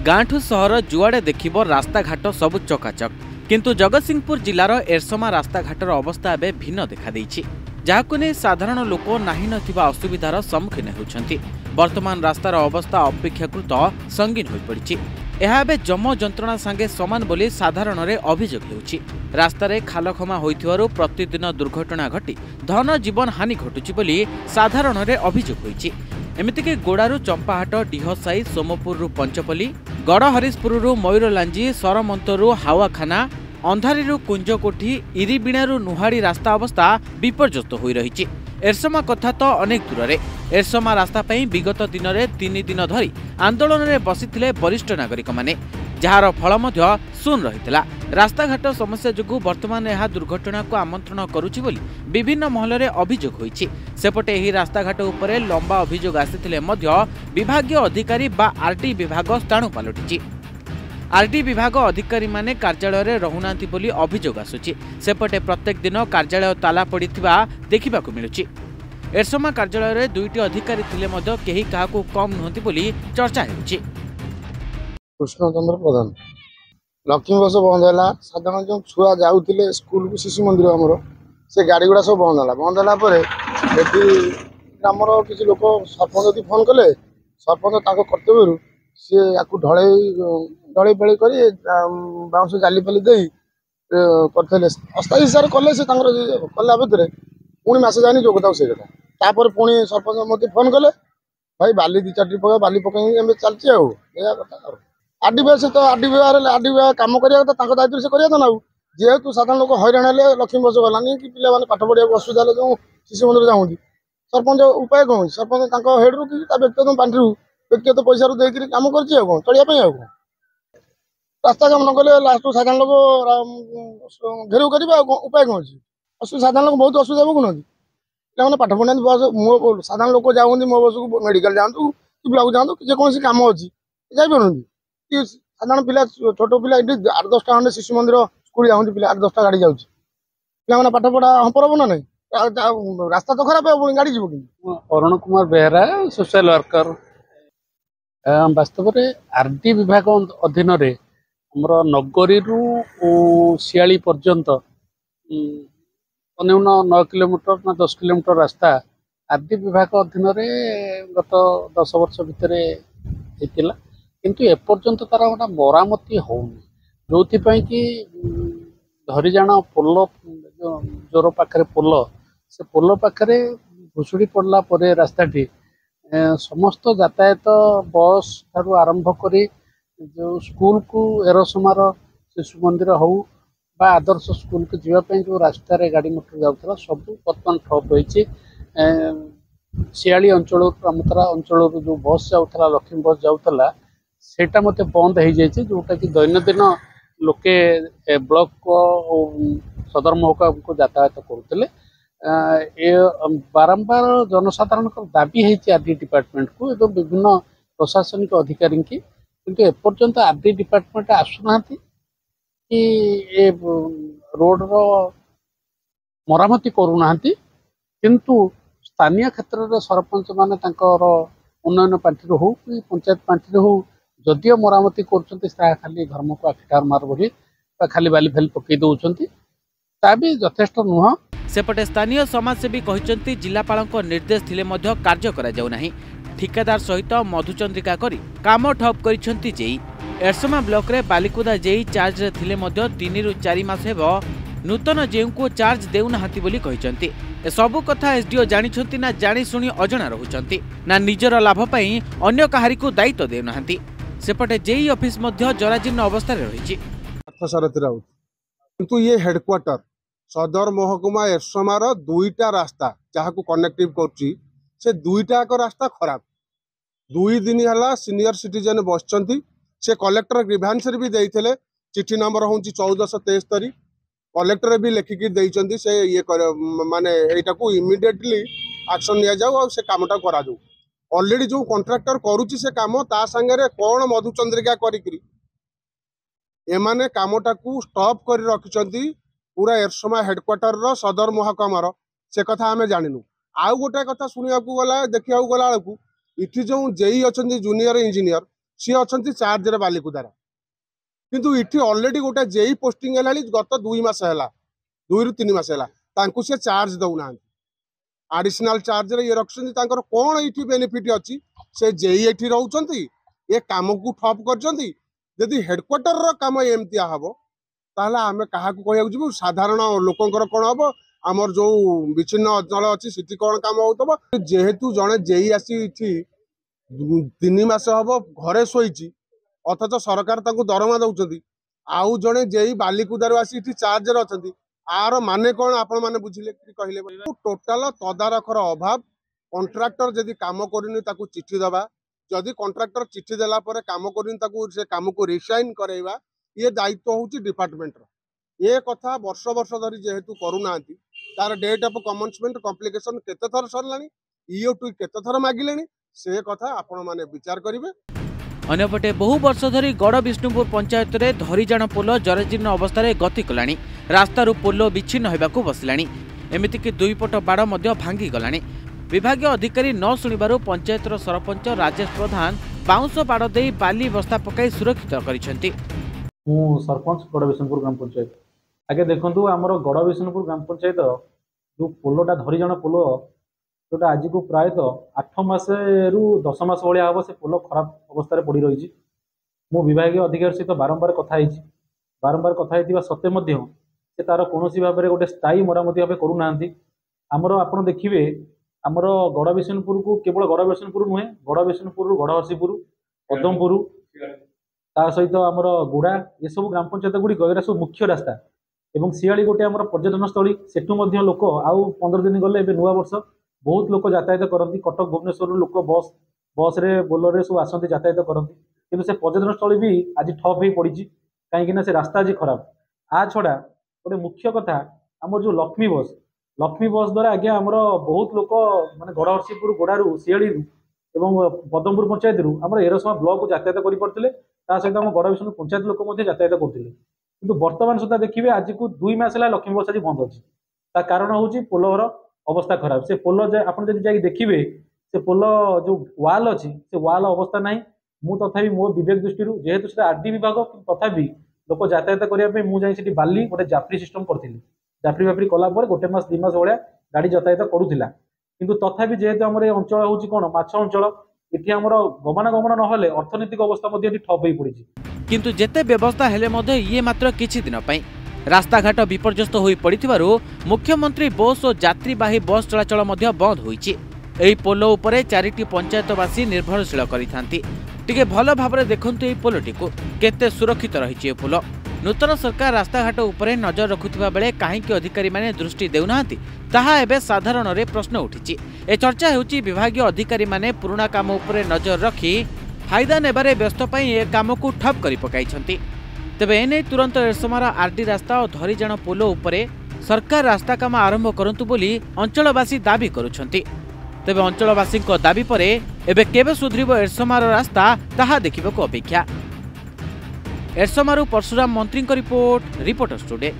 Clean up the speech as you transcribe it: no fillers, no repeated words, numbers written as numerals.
गाँठू सहर जुआड़े देखिबो रास्ताघाट सबु चकाचक किंतु जगतसिंहपुर जिलार एरसमा रास्ताघाटर अवस्था एबे भिन्न देखा देइछि जाहाकु नै साधारण लोक नाही नथिबा असुविधार सम्मुखीन हेउछन्ति। वर्तमान रास्तार अवस्था अपेक्षाकृत संगीन होई पड़िछि। एहा एबे जम जंत्रणा संगे समान बोली साधारण रे अभियोग हेउछि। रास्तारे खालखमा होइथिवारु प्रतिदिन दुर्घटना घटी धन जीवन हानि घटुछि बोली साधारण रे अभियोग होइछि। एमितिके गोड़ारू चंपाहाट डिहसाई सोमपुरु पंचपल्ली गड़हरिशपुरु मयूरलांजी सरमंतरू हावाखाना अंधारीरू कुंजकोठी इरीबिणारू नुहाड़ी रास्ता अवस्था विपर्यस्त होई रहिछि। एरसमा कथा तो अनेक दूर रे एरसमा रास्ता पई विगत दिन रे 3 दिन धरी आंदोलन रे बसिथिले वरिष्ठ नागरिक माने जार फल मध्य शून रहितला। रास्ताघाट समस्या जोगु वर्तमान यह दुर्घटना को आमंत्रण करुछि बोली विभिन्न महल रे अभियोग होइछि। सेपटे एही रास्ताघाट उपरे लंबा अभियोग आसिथिले मध्य विभागीय अधिकारी बा आरटी विभाग स्थाणु पालटिछि। आरटी विभाग अधिकारी माने कार्यालय रे रहुनांती बोली अभियोग आसुछि। सेपटे प्रत्येक दिन कार्यालय ताला पड़िथिबा देखिबाकू मिलुछि। एरसमा कार्यालय रे 2टी अधिकारी थिले मध्य केही काहाकू कम नहंती बोली चर्चा हेउछि। कृष्णचंद्र प्रधान लक्ष्मी बस बंद है। साधारण जो छुआ जाऊे स्कूल को शिशु मंदिर आमर से गाड़ी गुड़ा सब बंद है। ग्रामर किसी लोक सरपंच फोन कले सरपंच कर्तव्य सी आपको ढले बेले कर बाउंस जाली फाली दे करते अस्थायी हिसाब कले से कला भितर पुणी मस जानी जो कथा से कथा पुणी सरपंच मत फोन कले भाई बाली 2-4 पका बाली पकई चलती कथा आरडीबीआई से तो आरडीबीआई कम करिया दायित्व से करिया ना जेहेतु साधारण लोक हैरान हेले लक्ष्मी बस गलानी कि पे पाठ पढ़ा असुविधा जो शिशु मंदिर जाऊँगी सरपंच उपाय कौन सरपंच हेड्रु कि व्यक्तिगत पांठि व्यक्तिगत पैसा देकर कम कर चलिए रास्ता कम न कले लास्ट साधारण लोक घेर कर उपाय कौन अच्छी साधारण लोक बहुत असुविधा भोगुना पे पाठ पढ़ा बस मो साधारण लोक जाऊँगी मो बस को मेडिकल जातु कि ब्लॉक जातु जेकोसी कम अच्छी जापी साधारण पिला छोट पिला 8-10 खंडे शिशु मंदिर स्कूल जाऊँगी पिला 8-10 गाड़ी जाऊँगी पे पाठ पढ़ा हम ना ना रास्ता तो खराब है गाड़ी जीव कि अरुण कुमार बेहरा सोशल वर्कर वास्तव में आरडी विभाग अधीन आमर नगरी शियाली पर्यंत अन्यून 9 किलोमीटर ना 10 किलोमीटर रास्ता आरडी विभाग अधीन गत 10 वर्ष भितर होता किंतु एपर्यंत तार गोटा मरामती होनी जो कि धरीजाण पोल जोर पाखे पोल से पोल पाखे भुशुड़ी पड़ला रास्ताटी समस्त यातायात बस ठारू आरंभ कर जो स्कूल को एरसमार शिशु मंदिर हो बा आदर्श स्कूल को जीवाई जो रास्तार गाड़ी मोटर जाऊला सब बर्तमान ठप होती। शियाली अंचल रामतरा अंचल जो बस जाऊला लक्ष्मी बस जाऊला सेटा मत बंद हो जाए जोटा कि दैनंदिन लोके ब्लॉक को सदर महकुमा को यातायात करुले बारंबार जनसाधारण दाबी है आरडी डिपार्टमेंट को एवं विभिन्न प्रशासनिक अधिकारी की किंतु एपर्यंत आरडी डिपार्टमेंट आसुना कि रोड रो मरामती करूना किंतु स्थानीय क्षेत्र में सरपंच माने उन्नयन पार्टी हो कि पंचायत पार्टी हो जदियो मरामती कर खाली धर्म को आखिटार मार बोली खाली बाली फाली पकई दौरान ता भी यथेष्ट नुह। सेपटे स्थानीय समाजसेवी कहते जिलापाल निर्देश थिले मध्य कार्य करा जाउ नाही। ठिकादार सहित मधुचंद्रिका करी काम ठप करिसेंती जेई एरसमा ब्लॉक रे बालिकुदा जेई चार्ज रे थिले मध्य 3-4 मास हेबो नूतन जेउ को चार्ज देउना हाती बोली कहिसेंती। ए सबु कथा एसडीओ जानिछंती ना जानि सुनी अजणा रहुचंती ना निजर लाभ पई अन्य काहारी को दायित्व देउ नाहंती। सेपटे जेई ऑफिस मध्य जराजीर्ण अवस्था रे रहिछि। किंतु ये हेडक्वार्टर सदर महकुमा एरसमार 2टा रास्ता जहाँ को कनेक्टिव करुच्ची से 2टा रास्ता खराब 2 दिन है सीनियर सिटीजन बसचंती से कलेक्टर ग्रीभांस भी देते चिठी नंबर हूँ 1473 कलेक्टर भी लेखिकी देइचंती से ये माने एटा को इमिडिएटली एक्शन लिया जाऊ और से कामटा करा जाऊ। ऑलरेडी जो कॉन्ट्रैक्टर करुच्ची से काम ता संगे कौन मधुचंद्रिका करी एमाने कामटा को स्टॉप कर रखिचंती पूरा एरसमा हेडक्वार्टर रो सदर महकुमार से कथा आमे जानिनु। आउ गोटे कथा सुनिया गला देखिया गला बेलू इठी जो जेई अच्छा जूनियर इंजीनियर सी अच्छा चार्ज बालिकुदार किंतु इठी ऑलरेडी गोटे जेई पोस्टिंग है गत 2 मास है 2 ରୁ 3 मास है से चार्ज दौना आडिशनल चार्ज रे ये रखुଛନ୍ତି तांकर कोन इठी बेनिफिट अछि से जेई एठी रहउଛନ୍ତି ये काम को ठप करଛନ୍ତି यदि हेडक्वार्टर रो काम एमतिया हबो ताहला हमें काहा को कहया जिबु साधारण लोकंकर कोन हबो हमर जो विचिन्न अंचल अछि सिटी कोन काम होतबो जेहेतु जने जेई आसी इठी 3 मास हबो घरे सोईची अथच सरकार तांको दरमा दउଛନ୍ତି आउ जने जेई बालिकुदार आसी इठी चार्ज रे अछंती आर माने कौन आपण माने बुझिले कहले टोटाल तदारखर अभाव कॉन्ट्रैक्टर जदि काम करनी ताकू चिट्ठी दबा जदि कॉन्ट्रैक्टर चिट्ठी देला परे काम करनी ताकू से काम को रिसाइन करैबा ये दायित्व होची डिपार्टमेंट रो ये कथा वर्ष वर्ष धरी जेहेतु करूनांती तार डेट ऑफ कमेंसमेंट कॉम्प्लिकेशन केते थर सरलानी ईओ टू केते थर मागिलेनी से कथा आपण माने विचार करिवे। अन्यपटे बहु वर्ष धरी गड़ विष्णुपुर पंचायत रे धरीजाण पोल जराजीर्ण अवस्था गति कलानी रास्तारू पोल विच्छिन्न होगाकू बसिलानी एमितिकी दुई पट बाड़ मध्य भांगी गलानी विभागीय अधिकारी न शुणिबारु पंचायतर सरपंच राजेश प्रधान बाउंस बाड़ दे बाली बस्ता पकाई सुरक्षित करिसेंती। मु सरपंच गड़ विष्णुपुर ग्राम पंचायत आगे देखंतु हमर गड़ विष्णुपुर ग्राम पंचायत जो पोलटा धरीजाण पोल जोटा आज को प्रायतः 8 मास रु 10 मास भाया हम से पोल खराब अवस्था पड़ रही मु विभागीय अधिकारी सहित बारंबार कथा सत्वे मध्य से तार कौन भाव में गोटे स्थायी मरामती भाव करूना आमर आप देखिए आमर गड़ विष्णुपुर को केवल गड़ विष्णुपुर नुहे गड़ विष्णुपुर गढ़हरसीपुर पदमपुर ता सहित आमर गुड़ा ये सब ग्राम पंचायत गुड़िक ये सब मुख्य रास्ता एवं शियाली गोटे आमर पर्यटन स्थली सेठू लोक आउ 15 दिन गले नुआ वर्ष बहुत लोक यातायात करती कटक भुवनेश्वर लोक बस बस रे बोलर सब आसती यातायात करती किंतु से पर्यटन स्थली भी आज ठप हो पड़ी कहीं से रास्ता आज खराब आ छड़ा गोटे मुख्य कथा आमर जो लक्ष्मी बस द्वारा आगे आमर बहुत लोक माने गढ़हरसीपुर गोड़ारू शियाली एवं पदमपुर पंचायत रू आमर एरसमा ब्लॉक को यातायात कर पार्थिले सहित आम गड़ विष्णु पंचायत लोक यातायात करते किंतु वर्तमान सुधा देखिए आज को 2 मास है लक्ष्मी बस आज बंद अच्छी ता कारण हूँ पोलर अवस्था खराब से पोल आपड़ जब देखिए से पोल जो वाल अच्छी से वाल अवस्था ना मु तथापि मो विवेक दृष्टि जेहेतु से आरडी विभाग तथापि लोक यातायात करने मुझे बाली गोटे जाफ्री सिस्टम करी जाफ्री बाफ्री कलापर 1 मास 2 मास भाया गाड़ी यातायात करूला किंतु तथापि जेहेतु आम अंचल हूँ कौन माछ अंचल ये आम गमनागमन ना अर्थनैतिक अवस्था ठप हो पड़ी किंतु जेते व्यवस्था हेले मध्य ये मात्र किछि दिन पई रास्ताघाट विपर्यस्त होई पड़िथिबारु मुख्यमंत्री बस और यात्रीवाही बस चलाचल मध्य बंद होईछि। एही पोल उपरे 4टी पंचायतवासी निर्भरशील करिथांती टिके भल भाबरे देखंतु एही पोलटिको केते सुरक्षित रहिछि। पोल नूतन सरकार रास्ताघाट उपरे नजर रखुथिबा बेले काहेकि अधिकारी माने दृष्टि देउनाहांती ताहा एबे साधारण रे प्रश्न उठिछि। ए चर्चा हेउछि विभागीय अधिकारी माने पुराना काम उपरे नजर रखी फायदा नेबारे व्यस्त पई ए काम को ठप करि पकाइछंती। तेबे एने तुरंत एरसमार आरडी रास्ता और धरीजाण पोल उपरे सरकार रास्ता काम आरंभ करंतु बोली अंचलवासी दाबी करुछंती। तेबे अंचलवासी दाबी परे एबे केबे सुधरिबो एरसमार रास्ता ताहा देखिबाको अपेक्षा। एरसमारू परशुराम मंत्री रिपोर्ट रिपोर्टर्स टुडे।